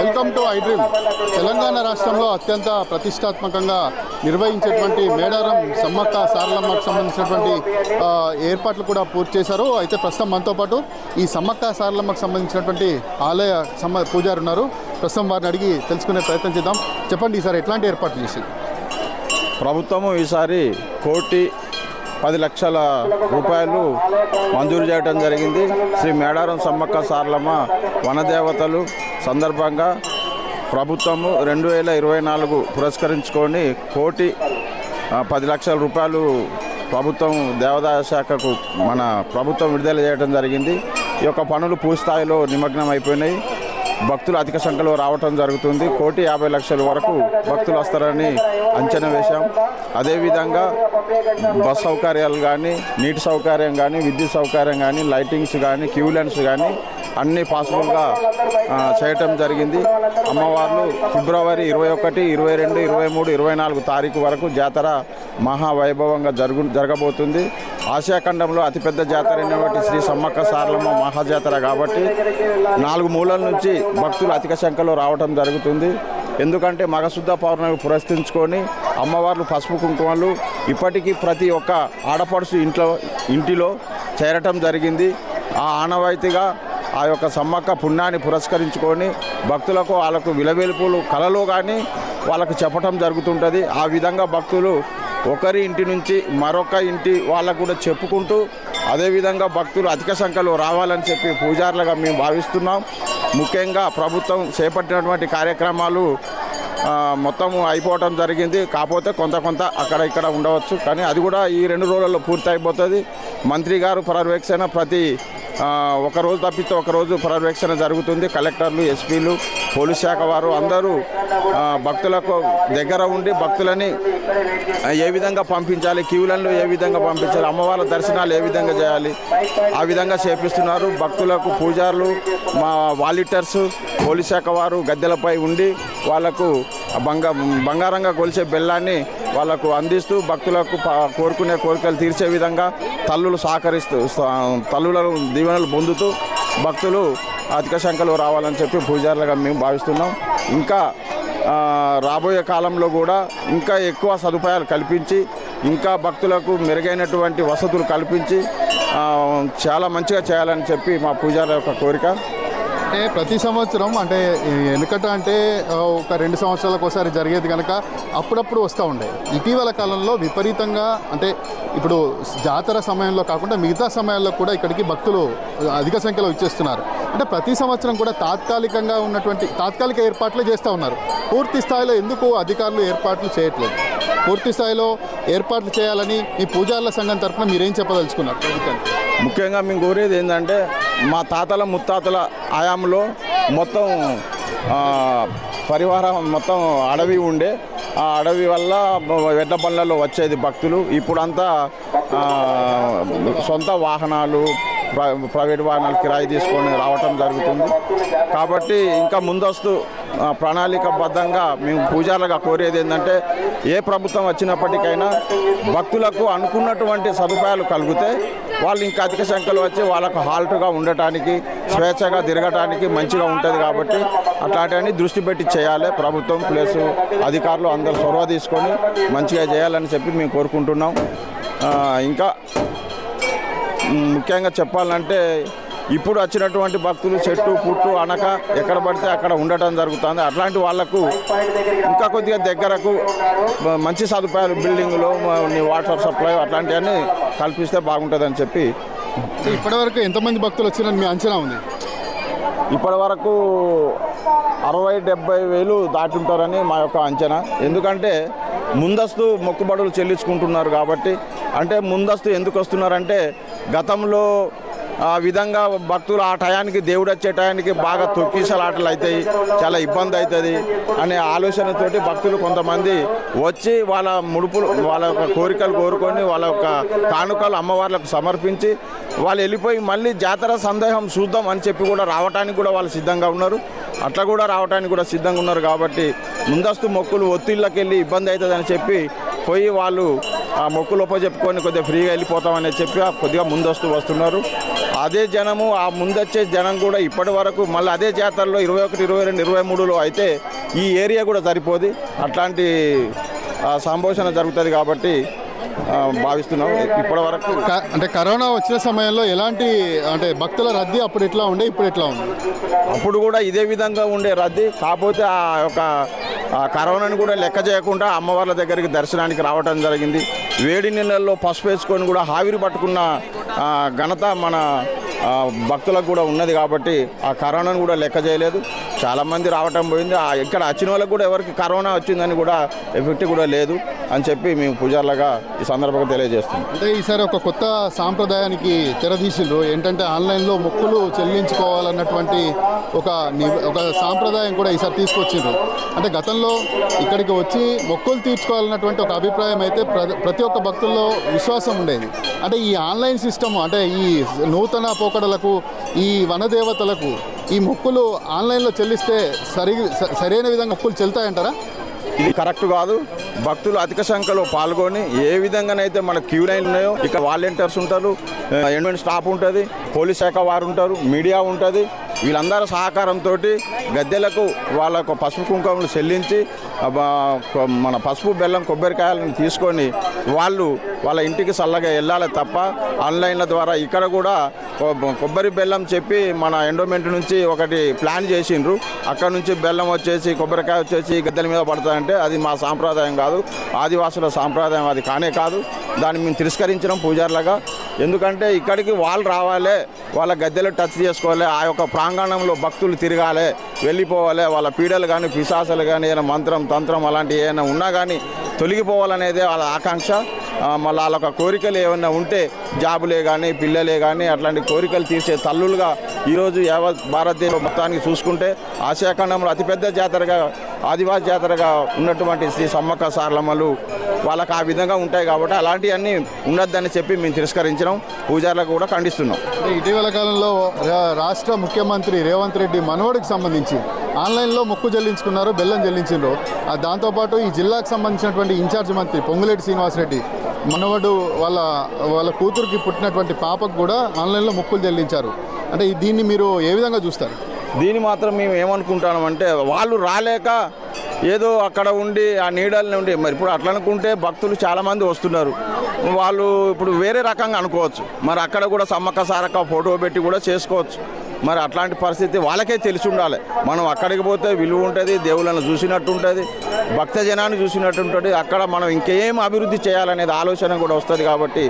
Welcome to iDream. Telangana రాష్ట్రంలో అత్యంత ప్రతిష్టాత్మకంగా నిర్వహించేటువంటి మేడారం సమ్మక్క సారలమ్మకు సంబంధించినటువంటి ఏర్పాట్లు కూడా పూర్తి చేశారు. అయితే ప్రస్తుతం మనతో పాటు ఈ సమ్మక్క సారలమ్మకు సంబంధించినటువంటి ఆలయ పూజారి ఉన్నారు. ప్రస్తుతం వారిని అడిగి తెలుసుకునే ప్రయత్నం చేద్దాం. చెప్పండి, ఈసారి ఎట్లాంటి ఏర్పాట్లు చేసింది ప్రభుత్వము? ఈసారి 1,10,00,000 మంజూరు చేయడం జరిగింది. శ్రీ మేడారం సమ్మక్క సారలమ్మ వనదేవతలు సందర్భంగా ప్రభుత్వము 2024 పురస్కరించుకొని 1,10,00,000 ప్రభుత్వం దేవాదాయ శాఖకు మన ప్రభుత్వం విడుదల చేయడం జరిగింది. ఈ యొక్క పనులు పూర్తిస్థాయిలో నిమగ్నం అయిపోయినాయి. భక్తులు అధిక సంఖ్యలో రావటం జరుగుతుంది. 1,50,00,000 వరకు భక్తులు వస్తారని అంచనా వేశాం. అదేవిధంగా బస్ సౌకర్యాలు కానీ, నీటి సౌకర్యం కానీ, విద్యుత్ సౌకర్యం కానీ, లైటింగ్స్ కానీ, క్యూ లైన్స్ కానీ అన్నీ పాసిబుల్గా చేయటం జరిగింది. అమ్మవార్లు ఫిబ్రవరి 21, 22, 23, 24 తారీఖు వరకు జాతర మహావైభవంగా జరగబోతుంది. ఆసియా ఖండంలో అతిపెద్ద జాతర అయినటువంటి శ్రీ సమ్మక్క సారలమ్మ మహాజాతర కాబట్టి 4 మూలల నుంచి భక్తులు అధిక సంఖ్యలో రావటం జరుగుతుంది. ఎందుకంటే మగశుద్ధ పౌర్ణమి పురస్కరించుకొని అమ్మవార్లు పసుపు కుంకుమలు ఇప్పటికీ ప్రతి ఒక్క ఆడపడుచు ఇంటిలో చేరటం జరిగింది. ఆ ఆనవాయితీగా ఆ యొక్క సమ్మక్క పుణ్యాన్ని పురస్కరించుకొని భక్తులకు వాళ్ళకు విలవెలుపులు కలలో కానీ వాళ్ళకు చెప్పటం జరుగుతుంటుంది. ఆ విధంగా భక్తులు ఒకరి ఇంటి నుంచి మరొక ఇంటి వాళ్ళకు కూడా చెప్పుకుంటూ అదేవిధంగా భక్తులు అధిక సంఖ్యలో రావాలని చెప్పి పూజారులుగా మేము భావిస్తున్నాం. ముఖ్యంగా ప్రభుత్వం చేపట్టినటువంటి కార్యక్రమాలు మొత్తం అయిపోవటం జరిగింది. కాకపోతే కొంత అక్కడ ఇక్కడ ఉండవచ్చు, కానీ అది కూడా ఈ 2 రోజుల్లో పూర్తి అయిపోతుంది. మంత్రి గారు పర్యవేక్షణ ప్రతి ఒకరోజు తప్పితే ఒకరోజు పర్యవేక్షణ జరుగుతుంది. కలెక్టర్లు, ఎస్పీలు, పోలీస్ శాఖ వారు అందరూ భక్తులకు దగ్గర ఉండి భక్తులని ఏ విధంగా పంపించాలి, క్యూలన్లు ఏ విధంగా పంపించాలి, అమ్మవార్ల దర్శనాలు ఏ విధంగా చేయాలి ఆ విధంగా చేపిస్తున్నారు. భక్తులకు పూజారులు, మా వాలంటీర్స్, పోలీస్ శాఖ వారు గద్దెలపై ఉండి వాళ్లకు బంగారంగా కొలిచే బెల్లాన్ని వాళ్ళకు అందిస్తూ భక్తులకు కోరుకునే కోరికలు తీర్చే విధంగా తల్లులు సహకరిస్తూ తల్లుల దీవెనలు పొందుతూ భక్తులు అధిక సంఖ్యలో రావాలని చెప్పి పూజారులుగా మేము భావిస్తున్నాం. ఇంకా రాబోయే కాలంలో కూడా ఇంకా ఎక్కువ సదుపాయాలు కల్పించి ఇంకా భక్తులకు మెరుగైనటువంటి వసతులు కల్పించి చాలా మంచిగా చేయాలని చెప్పి మా పూజారుల యొక్క కోరిక. అంటే ప్రతి సంవత్సరం అంటే వెనుకట అంటే ఒక 2 సంవత్సరాలకు ఒకసారి జరిగేది కనుక అప్పుడప్పుడు వస్తూ ఉండే. ఇటీవల కాలంలో విపరీతంగా అంటే ఇప్పుడు జాతర సమయంలో కాకుండా మిగతా సమయాల్లో కూడా ఇక్కడికి భక్తులు అధిక సంఖ్యలో ఇచ్చేస్తున్నారు. అంటే ప్రతి సంవత్సరం కూడా తాత్కాలికంగా ఉన్నటువంటి తాత్కాలిక ఏర్పాట్లు చేస్తూ ఉన్నారు. పూర్తి స్థాయిలో ఎందుకు అధికారులు ఏర్పాట్లు చేయట్లేదు? పూర్తి స్థాయిలో ఏర్పాట్లు చేయాలని మీ పూజారుల సంఘం తరఫున మీరేం చెప్పదలుచుకున్నారు ప్రభుత్వానికి? ముఖ్యంగా మేము కోరేది ఏంటంటే మా తాతల ముత్తాతల ఆయాంలో మొత్తం పరివారం మొత్తం అడవి ఉండే. ఆ అడవి వల్ల ఎడ్ల బండ్లలో వచ్చేది భక్తులు. ఇప్పుడంతా సొంత వాహనాలు, ప్రైవేట్ వాహనాలు కిరాయి తీసుకొని రావటం జరుగుతుంది. కాబట్టి ఇంకా ముందస్తు ప్రణాళికబద్ధంగా మేము పూజారులుగా కోరేది ఏంటంటే ఏ ప్రభుత్వం వచ్చినప్పటికైనా భక్తులకు అనుకున్నటువంటి సదుపాయాలు కలిగితే వాళ్ళు ఇంకా అధిక సంఖ్యలో వచ్చి వాళ్ళకు హాల్ట్గా ఉండటానికి, స్వేచ్ఛగా తిరగటానికి మంచిగా ఉంటుంది. కాబట్టి అట్లాంటివన్నీ దృష్టి పెట్టి చేయాలి ప్రభుత్వం ప్లస్ అధికారులు అందరూ చొరవ తీసుకొని మంచిగా చేయాలని చెప్పి మేము కోరుకుంటున్నాం. ఇంకా ముఖ్యంగా చెప్పాలంటే ఇప్పుడు వచ్చినటువంటి భక్తులు చెట్టు పుట్టు అనక ఎక్కడ పడితే అక్కడ ఉండటం జరుగుతుంది. అట్లాంటి వాళ్లకు ఇంకా కొద్దిగా దగ్గరకు మంచి సదుపాయాలు, బిల్డింగ్లు, వాటర్ సప్లై అట్లాంటివన్నీ కల్పిస్తే బాగుంటుందని చెప్పి. ఇప్పటివరకు ఎంతమంది భక్తులు వచ్చినారని మీ అంచనా ఉంది? ఇప్పటి వరకు 60-70 వేలు దాటి ఉంటారని మా యొక్క అంచనా. ఎందుకంటే ముందస్తు మొక్కుబడులు చెల్లించుకుంటున్నారు కాబట్టి. అంటే ముందస్తు ఎందుకు వస్తున్నారంటే గతంలో ఆ విధంగా భక్తులు ఆ టయానికి దేవుడు వచ్చే టయానికి బాగా తొక్కిసలాటలు అవుతాయి, చాలా ఇబ్బంది అవుతుంది అనే ఆలోచనతోటి భక్తులు కొంతమంది వచ్చి వాళ్ళ ముడుపులు, వాళ్ళ యొక్క కోరికలు కోరుకొని వాళ్ళ యొక్క కానుకలు అమ్మవార్లకు సమర్పించి వాళ్ళు వెళ్ళిపోయి మళ్ళీ జాతర సందేహం చూద్దాం అని చెప్పి కూడా రావడానికి కూడా వాళ్ళు సిద్ధంగా ఉన్నారు. అట్లా కూడా రావడానికి కూడా సిద్ధంగా ఉన్నారు. కాబట్టి ముందస్తు మొక్కులు ఒత్తిళ్ళకి వెళ్ళి ఇబ్బంది అవుతుందని చెప్పి పోయి వాళ్ళు ఆ మొక్కులు చెప్పుకొని కొద్దిగా ఫ్రీగా వెళ్ళిపోతామని చెప్పి కొద్దిగా ముందస్తు వస్తున్నారు. అదే జనము ఆ ముందొచ్చే జనం కూడా ఇప్పటి వరకు మళ్ళీ అదే జాతరలో 21, 22, 23లో అయితే ఈ ఏరియా కూడా సరిపోదు. అట్లాంటి సంభాషణ జరుగుతుంది కాబట్టి భావిస్తున్నాం. ఇప్పటి వరకు అంటే కరోనా వచ్చిన సమయంలో ఎలాంటి అంటే భక్తుల రద్దీ అప్పుడు ఎట్లా ఉండే, ఇప్పుడు ఎట్లా ఉంది? అప్పుడు కూడా ఇదే విధంగా ఉండే రద్దీ, కాకపోతే ఆ యొక్క కరోనాను కూడా లెక్క చేయకుండా అమ్మవార్ల దగ్గరికి దర్శనానికి రావడం జరిగింది. వేడి నీళ్ళల్లో పసుపు వేసుకొని కూడా ఆవిరి పట్టుకున్న ఘనత మన భక్తులకు కూడా ఉన్నది కాబట్టి ఆ కరోనాను కూడా లెక్క చేయలేదు. చాలామంది రావటం పోయింది. ఇక్కడ వచ్చిన వాళ్ళకు కూడా ఎవరికి కరోనా వచ్చిందని కూడా ఎఫెక్ట్ కూడా లేదు అని చెప్పి మేము పూజారులుగా ఈ సందర్భంగా తెలియజేస్తున్నాం. అంటే ఈసారి ఒక కొత్త సాంప్రదాయానికి తెరదీసిండ్రు. ఏంటంటే ఆన్లైన్లో మొక్కులు చెల్లించుకోవాలన్నటువంటి ఒక సాంప్రదాయం కూడా ఈసారి తీసుకొచ్చిండ్రు. అంటే గతంలో ఇక్కడికి వచ్చి మొక్కులు తీర్చుకోవాలన్నటువంటి ఒక అభిప్రాయం అయితే ప్రతి ఒక్క భక్తుల్లో విశ్వాసం ఉండేది. అంటే ఈ ఆన్లైన్ సిస్టమ్ అంటే ఈ నూతన పోకడలకు ఈ వనదేవతలకు ఈ మొక్కులు ఆన్లైన్లో చెల్లిస్తే సరైన విధంగా మొక్కులు చెల్లుతాయంటారా? ఇది కరెక్ట్ కాదు. భక్తులు అధిక సంఖ్యలో పాల్గొని ఏ విధంగానైతే మన క్యూ లైన్ ఉన్నాయో ఇక్కడ వాలంటీర్స్ ఉంటారు, ఎండోమెంట్ స్టాఫ్ ఉంటుంది, పోలీస్ శాఖ వారు ఉంటారు, మీడియా ఉంటుంది. వీళ్ళందరూ సహకారంతో గద్దెలకు వాళ్ళకు పసుపు కుంకుమలు చెల్లించి మన పసుపు బెల్లం కొబ్బరికాయలను తీసుకొని వాళ్ళ ఇంటికి చల్లగా వెళ్ళాలి తప్ప ఆన్లైన్ల ద్వారా ఇక్కడ కూడా కొబ్బరి బెల్లం చెప్పి మన ఎండోమెంట్ నుంచి ఒకటి ప్లాన్ చేసిండ్రు. అక్కడ నుంచి బెల్లం వచ్చేసి కొబ్బరికాయ వచ్చేసి గద్దెల మీద పడతాయంటే అది మా సాంప్రదాయం కాదు, ఆదివాసుల సాంప్రదాయం అది కానే కాదు. దాన్ని మేము తిరస్కరించడం పూజారులుగా. ఎందుకంటే ఇక్కడికి వాళ్ళు రావాలి, వాళ్ళ గద్దెలు టచ్ చేసుకోవాలి, ఆ యొక్క ప్రాంగణంలో భక్తులు తిరగాలి, వెళ్ళిపోవాలి. వాళ్ళ పీడలు కానీ పిశాసాలు కానీ ఏదైనా మంత్రం తంత్రం అలాంటివి ఏమైనా ఉన్నా కానీ తొలగిపోవాలనేదే వాళ్ళ ఆకాంక్ష. మళ్ళీ వాళ్ళ కోరికలు ఏమైనా ఉంటే జాబులే కానీ పిల్లలే కానీ అట్లాంటి కోరికలు తీర్చే తల్లులుగా ఈరోజు యావత్ భారతదేశం మొత్తానికి చూసుకుంటే ఆసియా ఖండంలో అతిపెద్ద జాతరగా ఆదివాసి జాతరగా ఉన్నటువంటి శ్రీ సమ్మక్క సారలమ్మలు వాళ్ళకి ఆ విధంగా ఉంటాయి కాబట్టి అలాంటివన్నీ ఉండొద్దని చెప్పి మేము తిరస్కరించడం, పూజారులకు కూడా ఖండిస్తున్నాం. ఇటీవల కాలంలో రాష్ట్ర ముఖ్యమంత్రి రేవంత్ రెడ్డి మనవడికి సంబంధించి ఆన్లైన్లో మొక్కు చెల్లించుకున్నారు, బెల్లం చెల్లించారు. దాంతోపాటు ఈ జిల్లాకు సంబంధించినటువంటి ఇన్ఛార్జ్ మంత్రి పొంగులేటి శ్రీనివాసరెడ్డి మనవడు వాళ్ళ కూతురికి పుట్టినటువంటి పాపకు కూడా ఆన్లైన్లో మొక్కులు చెల్లించారు. అంటే దీన్ని మీరు ఏ విధంగా చూస్తారు? దీన్ని మాత్రం మేము ఏమనుకుంటామంటే వాళ్ళు రాలేక ఏదో అక్కడ ఉండి ఆ నీడల్ని ఉండి మరి ఇప్పుడు అట్లా అనుకుంటే భక్తులు చాలామంది వస్తున్నారు. వాళ్ళు ఇప్పుడు వేరే రకంగా అనుకోవచ్చు. మరి అక్కడ కూడా సమ్మక్క సారక్క ఫోటో పెట్టి కూడా చేసుకోవచ్చు. మరి అట్లాంటి పరిస్థితి వాళ్ళకే తెలిసి ఉండాలి. మనం అక్కడికి పోతే విలువ ఉంటుంది, దేవుళ్ళను చూసినట్టు ఉంటుంది, భక్తజనాన్ని చూసినట్టు ఉంటుంది. అక్కడ మనం ఇంకేం అభివృద్ధి చేయాలనేది ఆలోచన కూడా వస్తుంది. కాబట్టి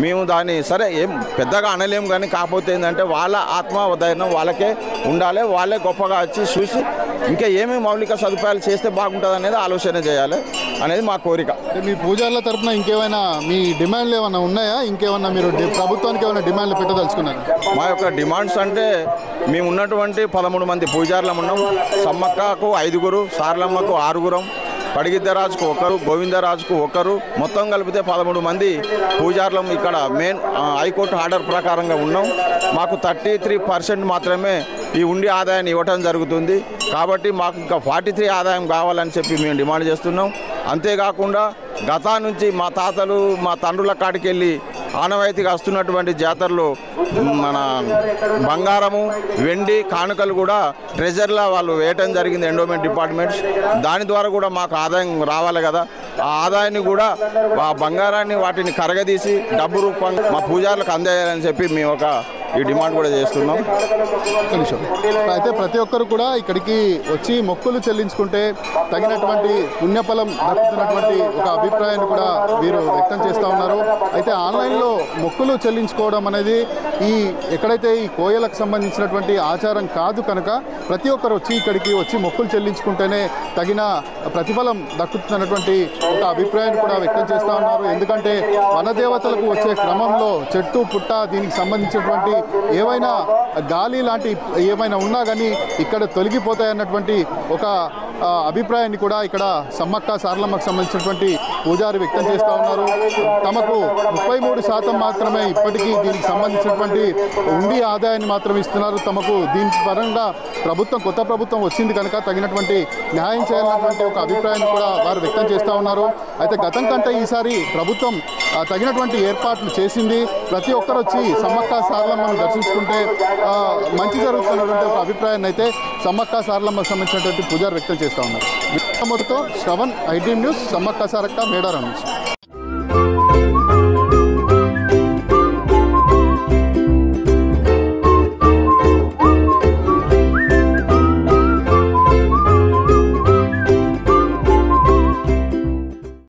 మేము దాన్ని సరే ఏం పెద్దగా అనలేము కానీ కాకపోతే ఏంటంటే వాళ్ళ ఆత్మధైర్యం వాళ్ళకే ఉండాలి. వాళ్ళే గొప్పగా వచ్చి చూసి ఇంకా ఏమేమి మౌలిక సదుపాయాలు చేస్తే బాగుంటుంది అనేది ఆలోచన చేయాలి అనేది మా కోరిక. మీ పూజారుల తరఫున ఇంకేమైనా మీ డిమాండ్లు ఏమైనా ఉన్నాయా? ఇంకేమన్నా మీరు ప్రభుత్వానికి ఏమైనా డిమాండ్లు పెట్టదలుచుకున్నారు? మా యొక్క డిమాండ్స్ అంటే మేము ఉన్నటువంటి 13 మంది పూజారులం ఉన్నాం. సమ్మక్కకు 5, సారలమ్మకు 6, పడిగిద్దరాజుకు 1, గోవిందరాజుకు 1, మొత్తం కలిపితే 13 మంది పూజారులం ఇక్కడ మెయిన్ హైకోర్టు ఆర్డర్ ప్రకారంగా ఉన్నాం. మాకు 33% మాత్రమే ఈ ఉండి ఆదాయాన్ని ఇవ్వటం జరుగుతుంది. కాబట్టి మాకు ఇంకా 43 ఆదాయం కావాలని చెప్పి మేము డిమాండ్ చేస్తున్నాం. అంతేకాకుండా గతా నుంచి మా తాతలు మా తండ్రుల కాడికి వెళ్ళి ఆనవాయితీగా వస్తున్నటువంటి జాతరలో మన బంగారము వెండి కానుకలు కూడా ట్రెజర్లా వాళ్ళు వేయటం జరిగింది ఎండోమెంట్ డిపార్ట్మెంట్స్. దాని ద్వారా కూడా మాకు ఆదాయం రావాలి కదా. ఆ ఆదాయాన్ని కూడా ఆ బంగారాన్ని వాటిని కరగదీసి డబ్బు రూపంగా మా పూజారులకు అందేయాలని చెప్పి మేము ఈ డిమాండ్ కూడా చేస్తున్నాం. అయితే ప్రతి ఒక్కరు కూడా ఇక్కడికి వచ్చి మొక్కులు చెల్లించుకుంటే తగినటువంటి పుణ్యఫలం దక్కుతున్నటువంటి ఒక అభిప్రాయాన్ని కూడా వీరు వ్యక్తం చేస్తూ ఉన్నారు. అయితే ఆన్లైన్లో మొక్కులు చెల్లించుకోవడం అనేది ఎక్కడైతే ఈ కోయలకు సంబంధించినటువంటి ఆచారం కాదు కనుక ప్రతి ఒక్కరు వచ్చి ఇక్కడికి వచ్చి మొక్కులు చెల్లించుకుంటేనే తగిన ప్రతిఫలం దక్కుతున్నటువంటి ఒక అభిప్రాయాన్ని కూడా వ్యక్తం చేస్తూ ఉన్నారు. ఎందుకంటే వనదేవతలకు వచ్చే క్రమంలో చెట్టు పుట్ట దీనికి సంబంధించినటువంటి ఏవైనా గాలి లాంటి ఏమైనా ఉన్నా కానీ ఇక్కడ తొలగిపోతాయన్నటువంటి ఒక అభిప్రాయాన్ని కూడా ఇక్కడ సమ్మక్క సారలమ్మకు సంబంధించినటువంటి పూజారి వ్యక్తం చేస్తూ ఉన్నారు. తమకు 33% మాత్రమే ఇప్పటికీ దీనికి సంబంధించినటువంటి ఉండి ఆదాయాన్ని మాత్రం ఇస్తున్నారు. తమకు దీని పరంగా కొత్త ప్రభుత్వం వచ్చింది కనుక తగినటువంటి న్యాయం చేయాలన్నటువంటి ఒక అభిప్రాయాన్ని కూడా వారు వ్యక్తం చేస్తూ ఉన్నారు. అయితే గతం కంటే ఈసారి ప్రభుత్వం తగినటువంటి ఏర్పాట్లు చేసింది. ప్రతి ఒక్కరు వచ్చి సమ్మక్క సారలమ్మను దర్శించుకుంటే మంచి జరుగుతున్నటువంటి ఒక అభిప్రాయాన్ని అయితే సమ్మక్క సారలమ్మకు సంబంధించినటువంటి పూజారి వ్యక్తం చేస్తూ ఉన్నారు. మొదటితో శ్రవణ్, IDM న్యూస్, సమ్మక్క సారక్క, మేడారం నుంచి.